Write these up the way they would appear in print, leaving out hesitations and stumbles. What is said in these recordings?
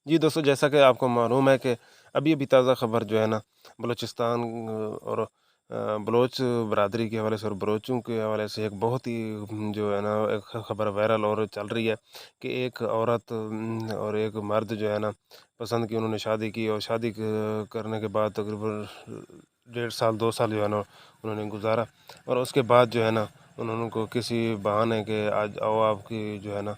جی دوستوں، جیسا کہ آپ کو معلوم ہے کہ ابھی تازہ خبر جو ہے نا بلوچستان اور بلوچ برادری کے حوالے سے اور بلوچوں کے حوالے سے ایک بہت ہی جو ہے نا ایک خبر وائرل اور چل رہی ہے کہ ایک عورت اور ایک مرد جو ہے نا پسند کی، انہوں نے شادی کی اور شادی کرنے کے بعد تقریباً 1.5 سال 2 سال جو ہے نا انہوں نے گزارا، اور اس کے بعد جو ہے نا انہوں کو کسی بہانے کے آج آؤ آپ کی جو ہے نا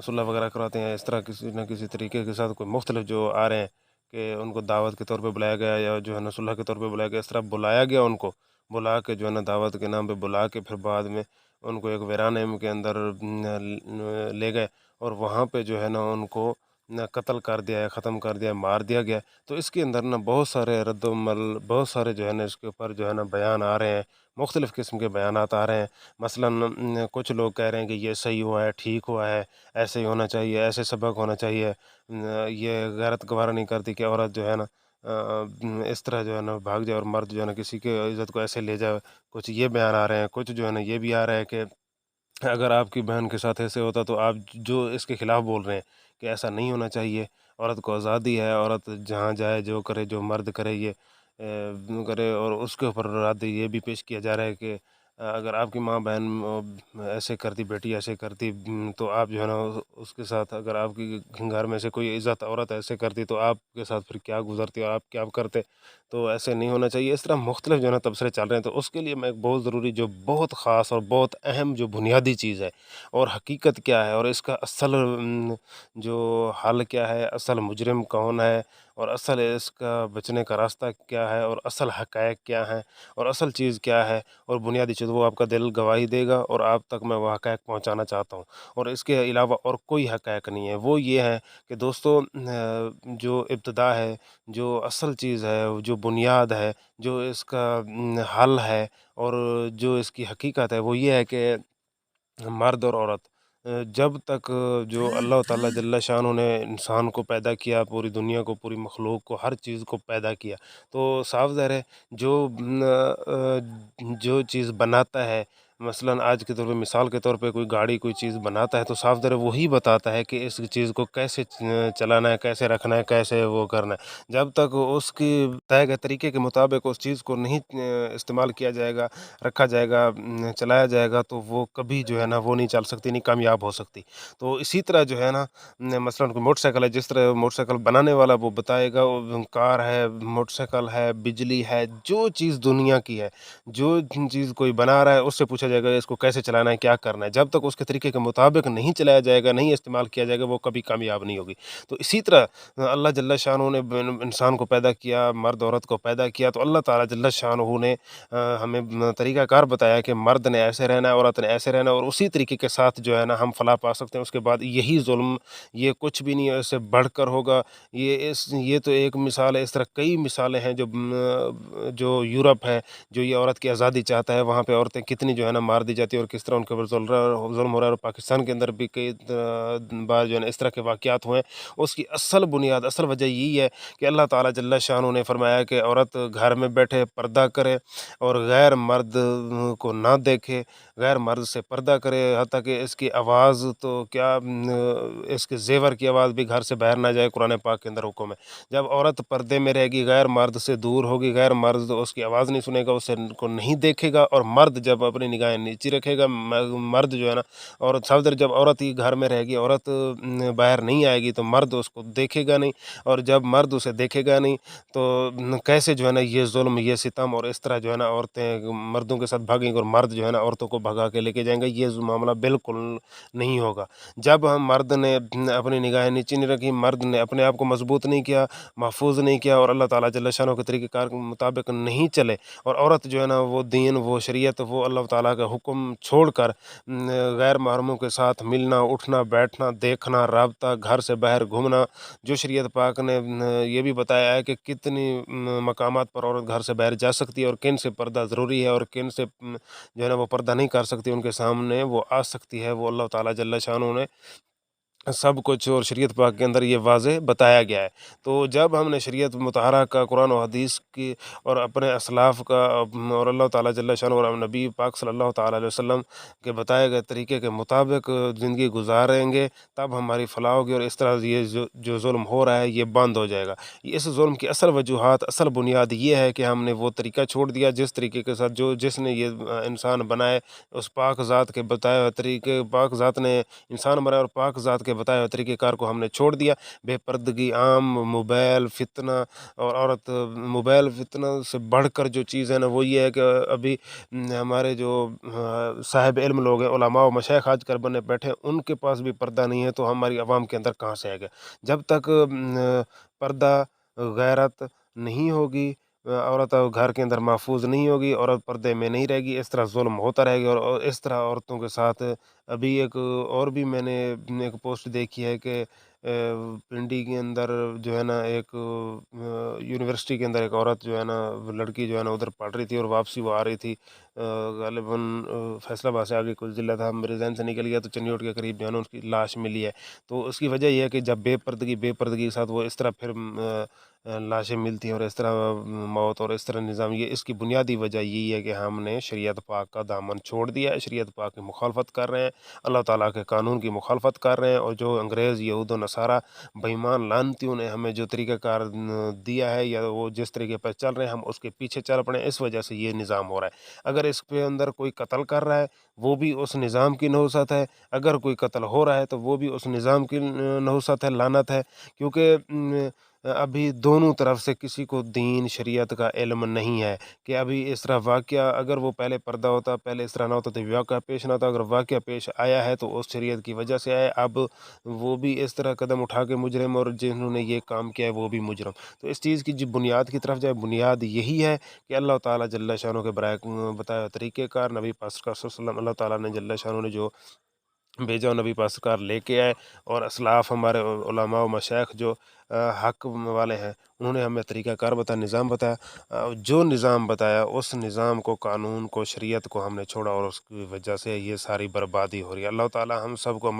صلح وغیرہ کراتے ہیں، اس طرح کسی نہ کسی طریقے کے ساتھ کوئی مختلف جو آ رہے ہیں کہ ان کو دعوت کے طور پہ بلایا گیا یا جو ہے نا صلح کے طور پہ بلایا گیا، اس طرح بلایا گیا ان کو بلا کے جو ہے نا دعوت کے نام پہ بلا کے پھر بعد میں ان کو ایک ویرانے کے اندر لے گئے اور وہاں پہ جو ہے نا ان کو قتل کر دیا ہے، ختم کر دیا ہے، مار دیا گیا ہے۔ تو اس کے اندر نا بہت سارے رد و عمل، بہت سارے جو ہے نا اس کے اوپر جو ہے نا بیان آ رہے ہیں، مختلف قسم کے بیانات آ رہے ہیں۔ مثلاً کچھ لوگ کہہ رہے ہیں کہ یہ صحیح ہوا ہے، ٹھیک ہوا ہے، ایسے ہی ہونا چاہیے، ایسے سبق ہونا چاہیے، یہ غیرت گوارا نہیں کرتی کہ عورت جو ہے نا اس طرح جو ہے نا بھاگ جائے اور مرد جو ہے نا کسی کے عزت کو ایسے لے جائے۔ کچھ یہ بیان آ رہے ہیں، کچھ جو ہے نا یہ بھی آ رہا ہے کہ اگر آپ کی بہن کے ساتھ ایسے ہوتا تو آپ جو اس کے خلاف بول رہے ہیں کہ ایسا نہیں ہونا چاہیے، عورت کو آزادی ہے، عورت جہاں جائے جو کرے، جو مرد کرے یہ کرے۔ اور اس کے اوپر رد یہ بھی پیش کیا جا رہا ہے کہ اگر آپ کی ماں بہن ایسے کرتی، بیٹی ایسے کرتی، تو آپ جو ہے نا اس کے ساتھ، اگر آپ کی گھر میں سے کوئی عزت عورت ایسے کرتی تو آپ کے ساتھ پھر کیا گزرتی اور آپ کیا کرتے، تو ایسے نہیں ہونا چاہیے۔ اس طرح مختلف جو ہے نا تبصرے چل رہے ہیں، تو اس کے لیے میں ایک بہت ضروری، جو بہت خاص اور بہت اہم جو بنیادی چیز ہے اور حقیقت کیا ہے اور اس کا اصل جو حل کیا ہے، اصل مجرم کون ہے اور اصل اس کا بچنے کا راستہ کیا ہے اور اصل حقائق کیا ہیں اور اصل چیز کیا ہے اور بنیادی چیز، وہ آپ کا دل گواہی دے گا اور آپ تک میں وہ حقائق پہنچانا چاہتا ہوں۔ اور اس کے علاوہ اور کوئی حقائق نہیں ہے، وہ یہ ہے کہ دوستو جو ابتدا ہے، جو اصل چیز ہے، جو بنیاد ہے، جو اس کا حل ہے اور جو اس کی حقیقت ہے، وہ یہ ہے کہ مرد اور عورت جب تک جو اللہ تعالیٰ جل شانہ نے انسان کو پیدا کیا، پوری دنیا کو، پوری مخلوق کو، ہر چیز کو پیدا کیا، تو صاف ظاہر ہے جو جو چیز بناتا ہے، مثلاً آج کے طور پہ مثال کے طور پہ کوئی گاڑی، کوئی چیز بناتا ہے تو صاف ظاہر ہے وہی بتاتا ہے کہ اس چیز کو کیسے چلانا ہے، کیسے رکھنا ہے، کیسے وہ کرنا ہے۔ جب تک اس کی طے گئے طریقے کے مطابق اس چیز کو نہیں استعمال کیا جائے گا، رکھا جائے گا، چلایا جائے گا، تو وہ کبھی جو ہے نا وہ نہیں چل سکتی، نہیں کامیاب ہو سکتی۔ تو اسی طرح جو ہے نا مثلاً کوئی موٹر سائیکل ہے، جس طرح موٹر سائیکل بنانے والا وہ بتائے گا، وہ کار ہے، موٹر سائیکل ہے، بجلی ہے، جو چیز دنیا کی ہے، جو چیز کوئی بنا رہا ہے اس سے پوچھا جائے گا اس کو کیسے چلانا ہے، کیا کرنا ہے۔ جب تک اس کے طریقے کے مطابق نہیں چلایا جائے گا، نہیں استعمال کیا جائے گا، وہ کبھی کامیاب نہیں ہوگی۔ تو اسی طرح اللہ جل شانہ نے انسان کو پیدا کیا، مرد عورت کو پیدا کیا، تو اللہ تعالیٰ جل شانہ نے ہمیں طریقہ کار بتایا کہ مرد نے ایسے رہنا ہے، عورت نے ایسے رہنا ہے، اور اسی طریقے کے ساتھ جو ہے نا ہم فلاح پا سکتے ہیں۔ اس کے بعد یہی ظلم، یہ کچھ بھی نہیں ہے، اس سے بڑھ کر ہوگا۔ یہ تو ایک مثال ہے، اس طرح کئی مثالیں ہیں جو یورپ ہے، جو یہ عورت کی آزادی چاہتا ہے، وہاں پہ عورتیں کتنی جو ہے نا مار دی جاتی ہیں اور کس طرح ان کے اوپر ظلم ہو رہا ہے، اور پاکستان کے اندر بھی کئی بار جو ہے نا اس طرح کے واقعات ہوئے ہیں۔ اس کی اصل بنیاد، اصل وجہ یہی ہے کہ اللہ تعالیٰ جل شانہ نے فرمایا کہ عورت گھر میں بیٹھے پردہ کرے اور غیر مرد کو نہ دیکھے، غیر مرد سے پردہ کرے، حتیٰ کہ اس کی آواز تو کیا، اس کے زیور کی آواز بھی گھر سے باہر نہ جائے، قرآن پاک کے اندر حکم ہے۔ جب عورت پردے میں رہے گی، غیر مرد سے دور ہوگی، غیر مرد اس کی آواز نہیں سنے گا، اسے کو نہیں دیکھے گا، اور مرد جب اپنی نگاہیں نیچی رکھے گا، مرد جو ہے نا، اور صاف جب عورت ہی گھر میں رہے گی، عورت باہر نہیں آئے گی، تو مرد اس کو دیکھے گا نہیں، اور جب مرد اسے دیکھے گا نہیں تو کیسے جو ہے نا یہ ظلم، یہ ستم، اور اس طرح جو ہے نا عورتیں مردوں کے ساتھ بھاگیں گی اور مرد جو ہے نا عورتوں کو بھگا کے لے کے جائیں گے، یہ معاملہ بالکل نہیں ہوگا۔ جب ہم مرد نے اپنی نگاہیں نیچی نہیں رکھی، مرد نے اپنے آپ کو مضبوط نہیں کیا، محفوظ نہیں کیا، اور اللہ تعالیٰ جل شانہ کے طریقہ کار کے مطابق نہیں چلے، اور عورت جو ہے نا وہ دین، وہ شریعت، وہ اللہ تعالیٰ کا حکم چھوڑ کر غیر محرموں کے ساتھ ملنا، اٹھنا، بیٹھنا، دیکھنا، رابطہ، گھر سے باہر گھومنا، جو شریعت پاک نے یہ بھی بتایا ہے کہ کتنی مقامات پر عورت گھر سے باہر جا سکتی ہے اور کن سے پردہ ضروری ہے اور کن سے جو ہے نا وہ پردہ نہیں کر سکتی، ان کے سامنے وہ آ سکتی ہے، وہ اللہ تعالیٰ جل شانہ نے سب کچھ اور شریعت پاک کے اندر یہ واضح بتایا گیا ہے۔ تو جب ہم نے شریعت مطہرہ کا، قرآن و حدیث کی اور اپنے اسلاف کا اور اللہ تعالیٰ جل شانہ اور نبی پاک صلی اللہ تعالیٰ علیہ وسلم کے بتائے گئے طریقے کے مطابق زندگی گزاریں گے، تب ہماری فلاح ہوگی، اور اس طرح یہ جو ظلم ہو رہا ہے یہ بند ہو جائے گا۔ اس ظلم کی اصل وجوہات، اصل بنیاد یہ ہے کہ ہم نے وہ طریقہ چھوڑ دیا جس طریقے کے ساتھ جس نے یہ انسان بنائے، اس پاک ذات کے بتائے ہوئے طریقے، پاک ذات نے انسان بنایا اور پاک ذات کے بتائے ہوئے طریقہ کار کو ہم نے چھوڑ دیا۔ بے پردگی عام، موبائل فتنہ اور عورت، موبائل فتنہ سے بڑھ کر جو چیز ہے نا وہ یہ ہے کہ ابھی ہمارے جو صاحب علم لوگ ہیں، علماء و مشائخ آج کل بنے بیٹھے، ان کے پاس بھی پردہ نہیں ہے، تو ہماری عوام کے اندر کہاں سے آئے گا؟ جب تک پردہ، غیرت نہیں ہوگی، عورت گھر کے اندر محفوظ نہیں ہوگی، عورت پردے میں نہیں رہے گی، اس طرح ظلم ہوتا رہے گا، اور اس طرح عورتوں کے ساتھ ابھی ایک اور بھی میں نے ایک پوسٹ دیکھی ہے کہ پنڈی کے اندر جو ہے نا ایک یونیورسٹی کے اندر ایک عورت جو ہے نا، لڑکی جو ہے نا ادھر پڑھ رہی تھی اور واپسی وہ آ رہی تھی، غالباً فیصل آباد سے آگے کچھ ضلع تھا، میرے ذہن سے نکل گیا، تو چنیوٹ کے قریب جو ہے نا اس کی لاش ملی ہے۔ تو اس کی وجہ یہ ہے کہ جب بے پردگی کے ساتھ وہ اس طرح پھر لاشیں ملتی ہیں اور اس طرح موت اور اس طرح نظام، یہ اس کی بنیادی وجہ یہی ہے کہ ہم نے شریعت پاک کا دامن چھوڑ دیا ہے، شریعت پاک کی مخالفت کر رہے ہیں، اللہ تعالیٰ کے قانون کی مخالفت کر رہے ہیں، اور جو انگریز، یہود و نصارہ بےایمان لعنتیوں نے ہمیں جو طریقہ کار دیا ہے، یا وہ جس طریقے پر چل رہے ہیں ہم اس کے پیچھے چل پڑے ہیں، اس وجہ سے یہ نظام ہو رہا ہے۔ اگر اس کے اندر کوئی قتل کر رہا ہے وہ بھی اس نظام کی نحوست ہے، اگر کوئی قتل ہو رہا ہے تو وہ بھی اس نظام کی نحوست ہے، لعنت ہے، کیونکہ ابھی دونوں طرف سے کسی کو دین شریعت کا علم نہیں ہے کہ ابھی اس طرح واقعہ، اگر وہ پہلے پردہ ہوتا، پہلے اس طرح نہ ہوتا تو واقعہ پیش نہ ہوتا، اگر واقعہ پیش آیا ہے تو اس شریعت کی وجہ سے آیا، اب وہ بھی اس طرح قدم اٹھا کے مجرم، اور جنہوں نے یہ کام کیا ہے وہ بھی مجرم۔ تو اس چیز کی جو بنیاد کی طرف جائے، بنیاد یہی ہے کہ اللہ تعالیٰ جل شانہ کے برائے بتایا طریقہ کار، نبی پاک صلی اللہ علیہ وسلم، اللہ تعالیٰ نے جل شانہ نے جو بھیجا، نبی پاک سرکار لے کے آئے، اور اسلاف ہمارے علماء و مشائخ جو حق والے ہیں، انہوں نے ہمیں طریقہ کار بتایا، نظام بتایا، جو نظام بتایا اس نظام کو، قانون کو، شریعت کو ہم نے چھوڑا، اور اس کی وجہ سے یہ ساری بربادی ہو رہی ہے۔ اللہ تعالیٰ ہم سب کو عمل